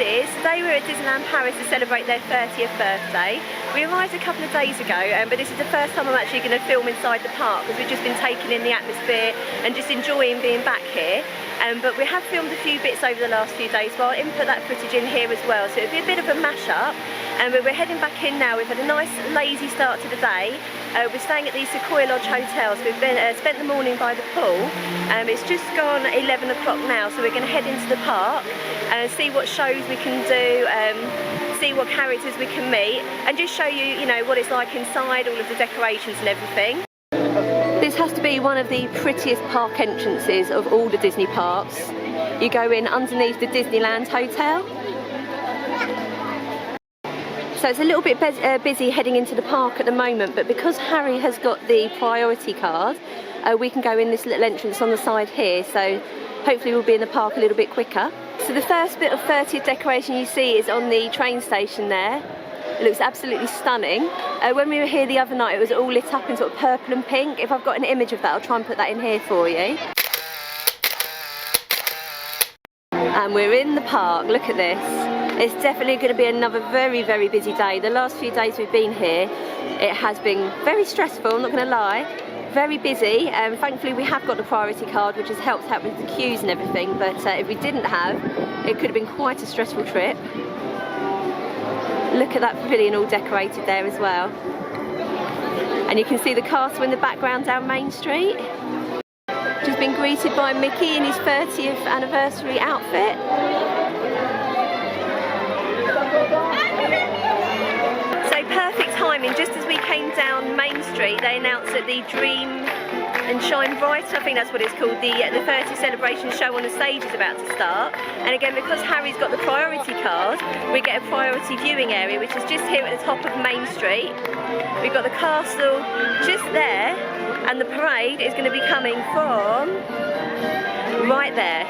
is, today we're at Disneyland Paris to celebrate their 30th birthday. We arrived a couple of days ago, but this is the first time I'm actually going to film inside the park because we've just been taking in the atmosphere and just enjoying being back here. But we have filmed a few bits over the last few days, so I'll input that footage in here as well. So it'll be a bit of a mash-up. But we're heading back in now. We've had a nice lazy start to the day. We're staying at the Sequoia Lodge Hotel, so we've spent the morning by the pool. It's just gone 11 o'clock now, so we're going to head into the park and see what shows we can do, see what characters we can meet, and just show you, you know, what it's like inside, all of the decorations and everything. This has to be one of the prettiest park entrances of all the Disney parks. You go in underneath the Disneyland Hotel. So it's a little bit busy heading into the park at the moment, but because Harry has got the priority card, we can go in this little entrance on the side here, so hopefully we'll be in the park a little bit quicker. So the first bit of 30th decoration you see is on the train station there. It looks absolutely stunning. When we were here the other night, it was all lit up in sort of purple and pink. If I've got an image of that, I'll try and put that in here for you. And we're in the park, look at this. It's definitely going to be another very, very busy day. The last few days we've been here, it has been very stressful, I'm not going to lie. Very busy. Thankfully we have got the priority card, which has helped out with the queues and everything, but if we didn't have, it could have been quite a stressful trip. Look at that pavilion all decorated there as well. And you can see the castle in the background down Main Street. Just been greeted by Mickey in his 30th anniversary outfit. So perfect timing, just as we came down Main Street, they announced that the Dream and Shine Bright, I think that's what it's called, the 30th celebration show on the stage is about to start. And again, because Harry's got the priority card, we get a priority viewing area, which is just here at the top of Main Street. We've got the castle just there, and the parade is going to be coming from right there.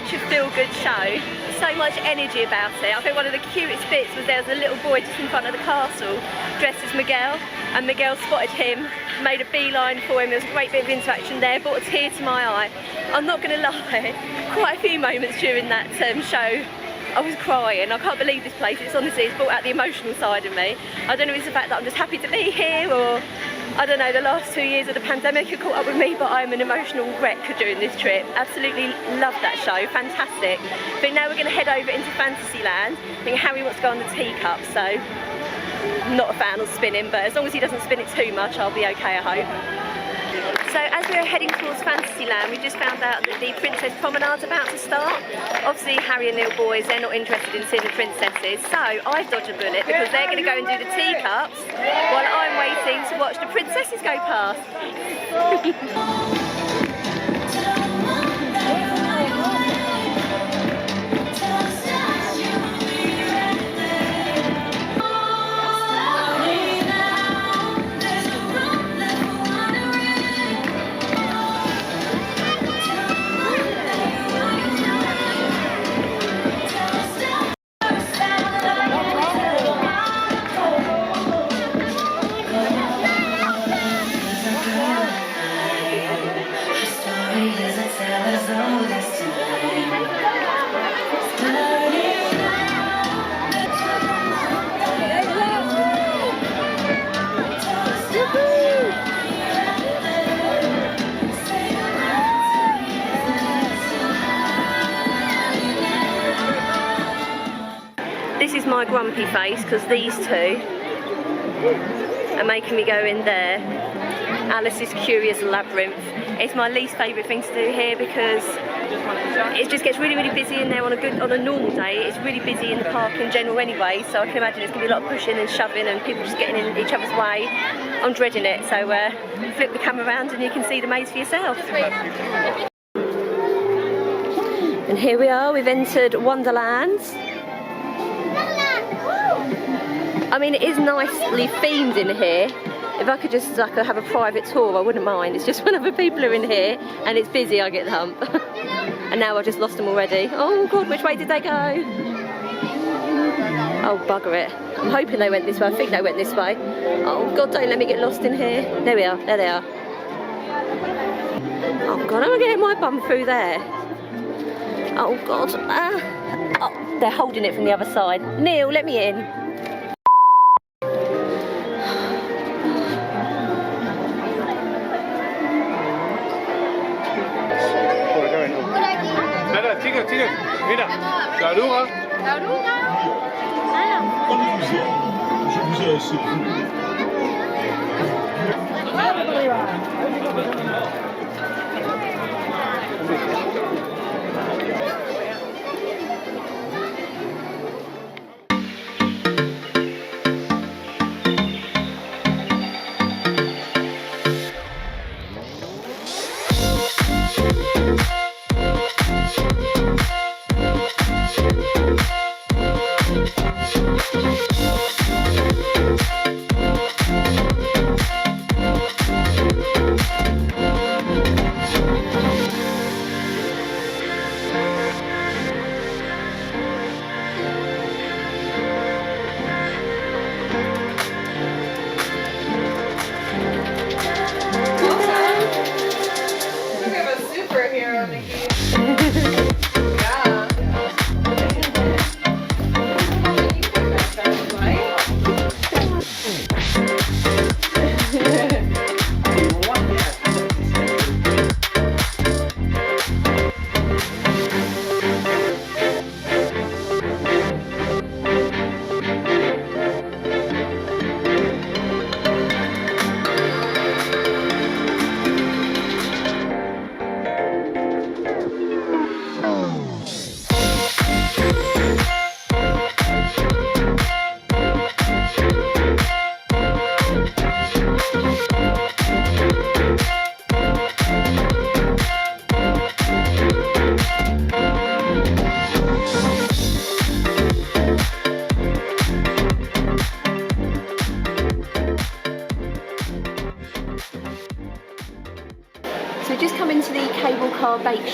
such a feel-good show. So much energy about it. I think one of the cutest bits was there was a little boy just in front of the castle dressed as Miguel, and Miguel spotted him, made a beeline for him. There was a great bit of interaction there, brought a tear to my eye. I'm not going to lie, quite a few moments during that show I was crying. I can't believe this place. It's honestly, it's brought out the emotional side of me. I don't know if it's the fact that I'm just happy to be here, or I don't know, the last 2 years of the pandemic have caught up with me, but I'm an emotional wreck during this trip. Absolutely loved that show, fantastic. But now we're going to head over into Fantasyland. I think Harry wants to go on the teacup, so I'm not a fan of spinning, but as long as he doesn't spin it too much, I'll be okay, I hope. So as we're heading towards Fantasyland, we just found out that the Princess Promenade's about to start. Obviously Harry and the little boys, they're not interested in seeing the princesses, so I've dodged a bullet because they're going to go and do the teacups while I'm waiting to watch the princesses go past. This is my grumpy face because these two are making me go in there. Alice's Curious Labyrinth. It's my least favourite thing to do here because it just gets really, really busy in there on a normal day. It's really busy in the park in general anyway, so I can imagine it's going to be a lot of pushing and shoving and people just getting in each other's way. I'm dreading it, so flip the camera around and you can see the maze for yourself. And here we are, we've entered Wonderland. I mean, it is nicely themed in here. If I could just have a private tour, I wouldn't mind. It's just when other people are in here and it's busy, I get the hump. And now I've just lost them already. Oh God, which way did they go? Oh, bugger it. I'm hoping they went this way. I think they went this way. Oh God, don't let me get lost in here. There we are, there they are. Oh God, am I getting my bum through there? Oh God. Oh, they're holding it from the other side. Neil, let me in. Chicos, mira, la oruga. La oruga.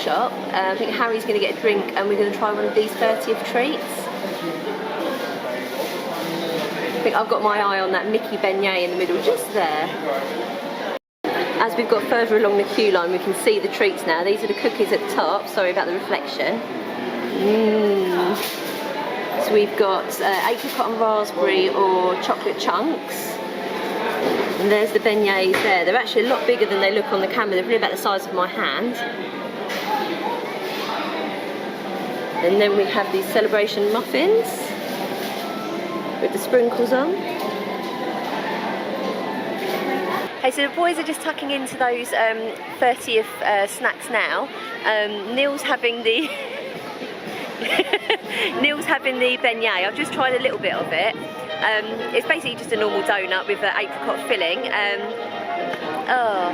shop. I think Harry's going to get a drink and we're going to try one of these 30th treats. I think I've got my eye on that Mickey beignet in the middle, just there. As we've got further along the queue line, we can see the treats now. These are the cookies at the top. Sorry about the reflection. So we've got apricot and raspberry or chocolate chunks. And there's the beignets there. They're actually a lot bigger than they look on the camera. They're really about the size of my hand. And then we have these celebration muffins with the sprinkles on. Okay, so the boys are just tucking into those 30th snacks now. Neil's having the Neil's having the beignet. I've just tried a little bit of it. It's basically just a normal donut with an apricot filling. Oh,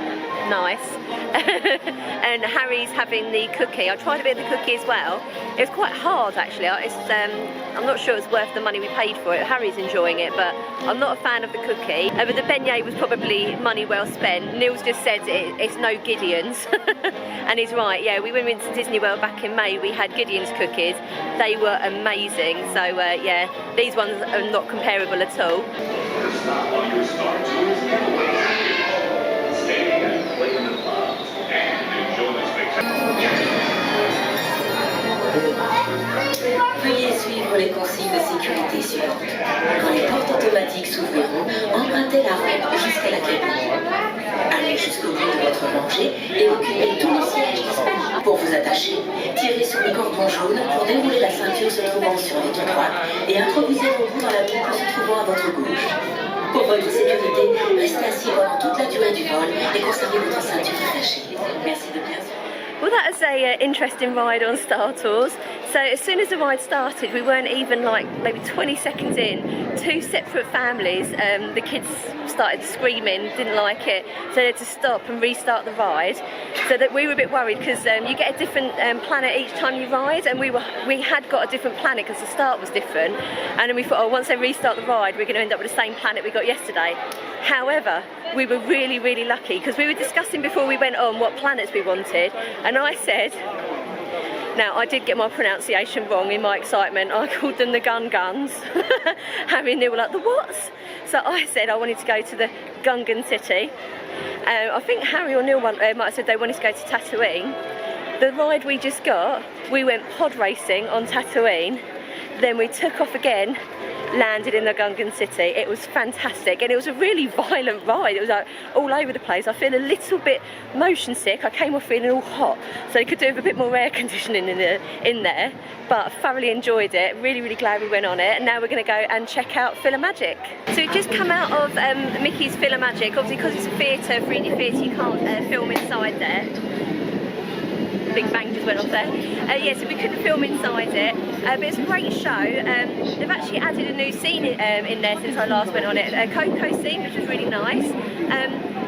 nice. And Harry's having the cookie. I tried a bit of the cookie as well. It was quite hard actually. I'm not sure it's worth the money we paid for it. Harry's enjoying it, but I'm not a fan of the cookie. But the beignet was probably money well spent. Neil's just said it's no Gideon's. And he's right, yeah, we went into Disney World back in May, we had Gideon's cookies. They were amazing. So yeah, these ones are not comparable at all. Veuillez suivre les consignes de sécurité suivantes. Quand les portes automatiques s'ouvriront, empruntez la rampe jusqu'à la cabine. Allez jusqu'au bout de votre rangée et occupez tous les sièges disponibles. Pour vous attacher, tirez sur le cordon jaune pour dérouler la ceinture se trouvant sur votre droite et introduisez vos roues dans la boucle se trouvant à votre gauche. Pour votre sécurité, restez assis pendant toute la durée du vol et conservez votre ceinture attachée. Merci de bien sûr. Well, that was a interesting ride on Star Tours. So as soon as the ride started, we weren't even like maybe 20 seconds in, two separate families, the kids started screaming, didn't like it, so they had to stop and restart the ride. So that we were a bit worried because you get a different planet each time you ride, and we had got a different planet because the start was different, and then we thought, oh, once they restart the ride, we're going to end up with the same planet we got yesterday. However, we were really, really lucky because we were discussing before we went on what planets we wanted, and I said, now I did get my pronunciation wrong in my excitement, I called them the Gungans. Harry and Neil were like, the what? So I said I wanted to go to the Gungan city. I think Harry or Neil might have said they wanted to go to Tatooine. The ride we just got, we went pod racing on Tatooine, then we took off again, landed in the Gungan city. It was fantastic, and it was a really violent ride. It was like all over the place. I feel a little bit motion sick. I came off feeling all hot, so they could do with a bit more air conditioning in there, but thoroughly enjoyed it. Really, really glad we went on it, and now we're going to go and check out Magic. So we've just come out of Mickey's Magic. Obviously because it's a theatre, 3D theatre, you can't film inside there. Big bang just went off there. Yeah, so we couldn't film inside it, but it's a great show. They've actually added a new scene in there since I last went on it, a Coco scene, which was really nice.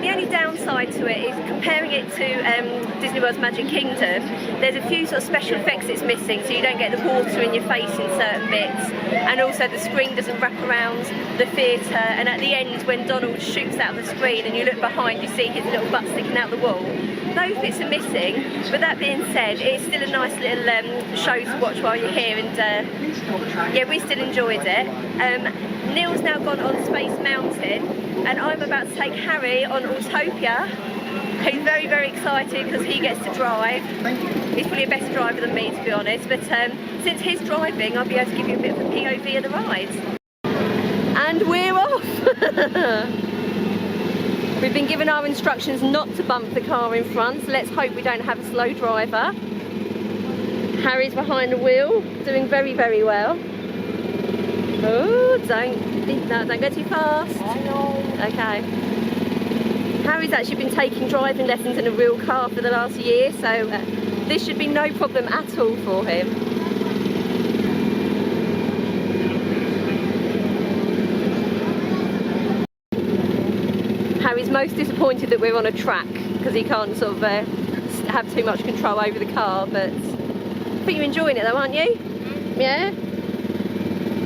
The only downside to it is comparing it to Disney World's Magic Kingdom, there's a few sort of special effects it's missing, so you don't get the water in your face in certain bits, and also the screen doesn't wrap around the theatre, and at the end when Donald shoots out of the screen and you look behind, you see his little butt sticking out the wall. Those bits are missing, but that being said, it's still a nice little show to watch while you're here, and yeah, we still enjoyed it. Neil's now gone on Space Mountain, and I'm about to take Harry on Autopia, who's very, very excited because he gets to drive. He's probably a better driver than me, to be honest, but since he's driving, I'll be able to give you a bit of a POV of the ride. And we're off! We've been given our instructions not to bump the car in front, so let's hope we don't have a slow driver. Harry's behind the wheel, doing very, very well. Oh, don't go too fast. I know. Okay. Harry's actually been taking driving lessons in a real car for the last year, so this should be no problem at all for him. Harry's most disappointed that we're on a track because he can't sort of have too much control over the car, but I think you're enjoying it though, aren't you? Yeah?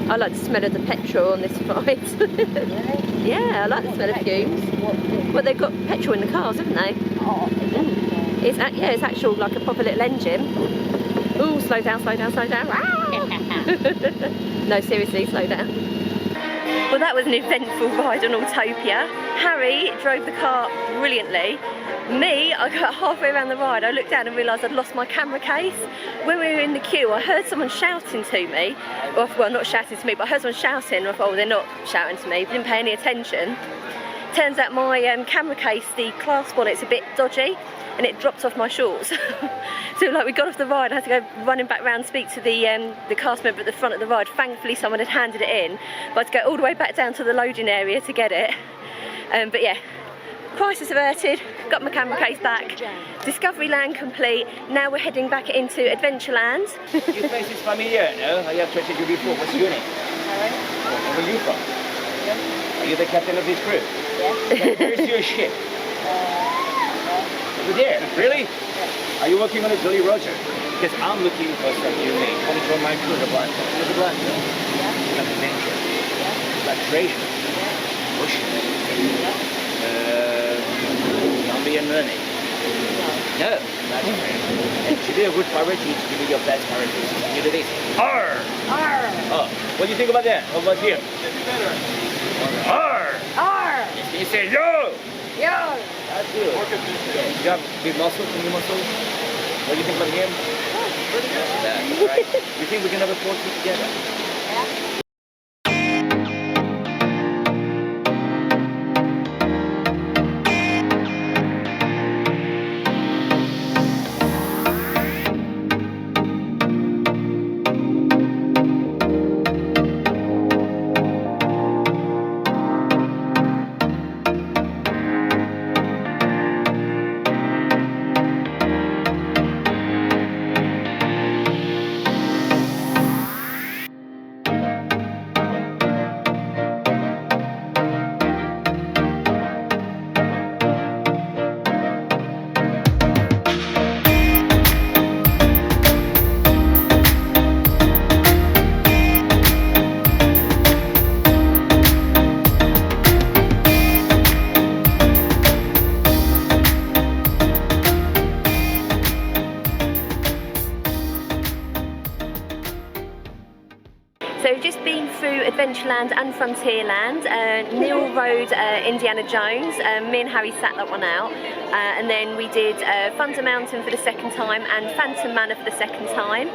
I like the smell of the petrol on this ride. Yeah, I like the smell of fumes. Well, they've got petrol in the cars, haven't they? It's yeah, it's actual like a proper little engine. Ooh, slow down, slow down, slow down. No, seriously, slow down. Well, that was an eventful ride on Autopia. Harry drove the car brilliantly. Me, I got halfway around the ride, I looked down and realised I'd lost my camera case. When we were in the queue, I heard someone shouting to me. Well, not shouting to me, but I heard someone shouting, and I thought, oh, they're not shouting to me, but didn't pay any attention. Turns out my camera case, the clasp on it's a bit dodgy, and it dropped off my shorts. So like we got off the ride, I had to go running back round to speak to the cast member at the front of the ride. Thankfully someone had handed it in, but I had to go all the way back down to the loading area to get it. But yeah, crisis averted, got my camera case back. Discoveryland complete, now we're heading back into Adventureland. Your face is familiar, no? I have treated you before. What's your name? Where are you from? Are you the captain of this crew? Yeah. Where's your ship? Over there. Really? Yeah. Are you working on a Jolly Roger? Because I'm looking for some new name. Coming from my crew, the Black Hole. The Black Hole. Yeah. Like adventure. Yeah. Like treasure. Yeah. Ocean. Yeah. Zombie and mermaid. No. That's right. And to be a good pirate, you need to give me your best characteristics. You do this. Arr! Arr! Oh, what do you think about that? How about here? Arr! Arr! Can you say yo? Yo! That's good. You have big muscles, new muscles. What do you think about him? Oh, pretty good. That's right. You think we can have a portrait together? Yeah. So we've just been through Adventureland and Frontierland. Neil rode Indiana Jones, me and Harry sat that one out, and then we did Thunder Mountain for the second time and Phantom Manor for the second time.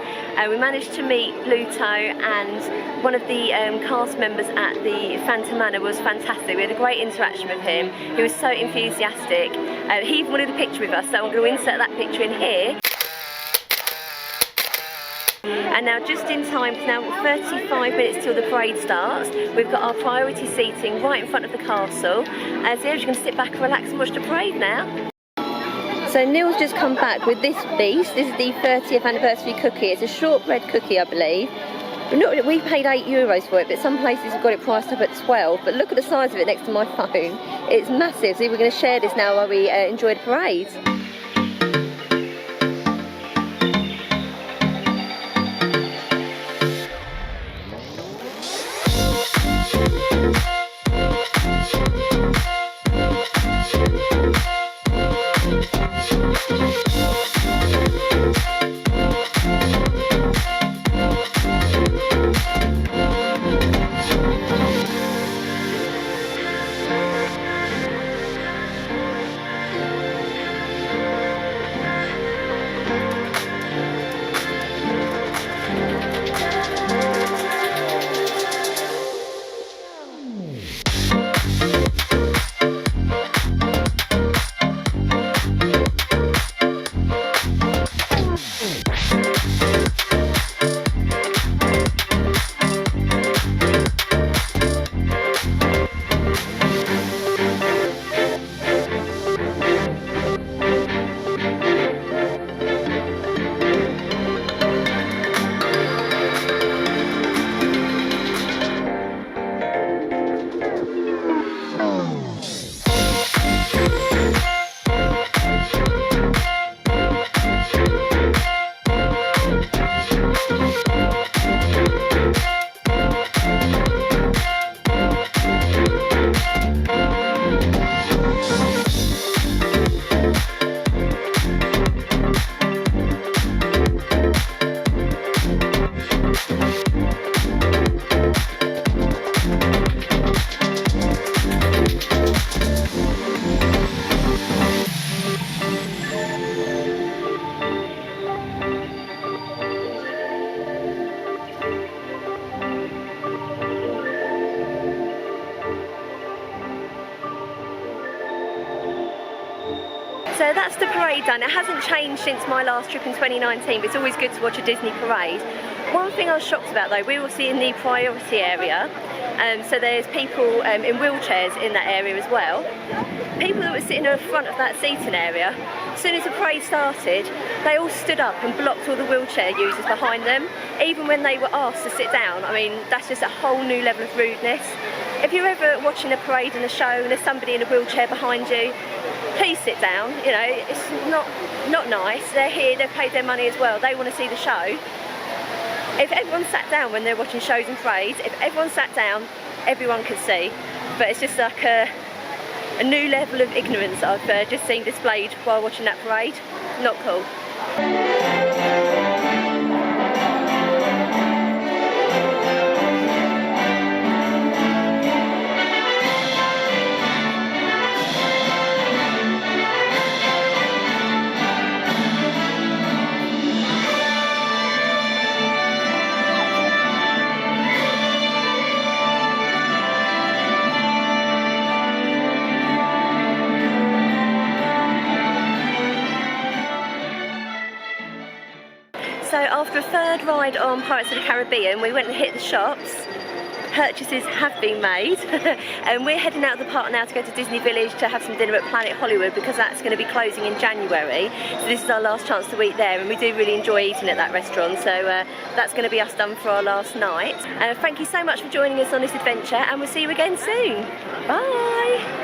We managed to meet Pluto, and one of the cast members at the Phantom Manor was fantastic. We had a great interaction with him. He was so enthusiastic. He even wanted a picture with us, so I'm going to insert that picture in here. And now just in time, it's now 35 minutes till the parade starts. We've got our priority seating right in front of the castle. So yeah, we're just going to sit back and relax and watch the parade now. So Neil's just come back with this beast. This is the 30th anniversary cookie. It's a shortbread cookie, I believe. We paid €8 for it, but some places have got it priced up at 12. But look at the size of it next to my phone. It's massive. So we're going to share this now while we enjoy the parade. So that's the parade done. It hasn't changed since my last trip in 2019, but it's always good to watch a Disney parade. One thing I was shocked about though, we were obviously in the priority area, so there's people in wheelchairs in that area as well. People that were sitting in the front of that seating area, as soon as the parade started, they all stood up and blocked all the wheelchair users behind them, even when they were asked to sit down. I mean, that's just a whole new level of rudeness. If you're ever watching a parade and a show and there's somebody in a wheelchair behind you, please sit down. You know, it's not nice. They're here, they've paid their money as well, they want to see the show. If everyone sat down when they're watching shows and parades, if everyone sat down, everyone could see. But it's just like a new level of ignorance I've just seen displayed while watching that parade. Not cool. So after a third ride on Pirates of the Caribbean, we went and hit the shops. Purchases have been made and we're heading out of the park now to go to Disney Village to have some dinner at Planet Hollywood, because that's going to be closing in January. So this is our last chance to eat there, and we do really enjoy eating at that restaurant, so that's going to be us done for our last night. Thank you so much for joining us on this adventure, and we'll see you again soon. Bye!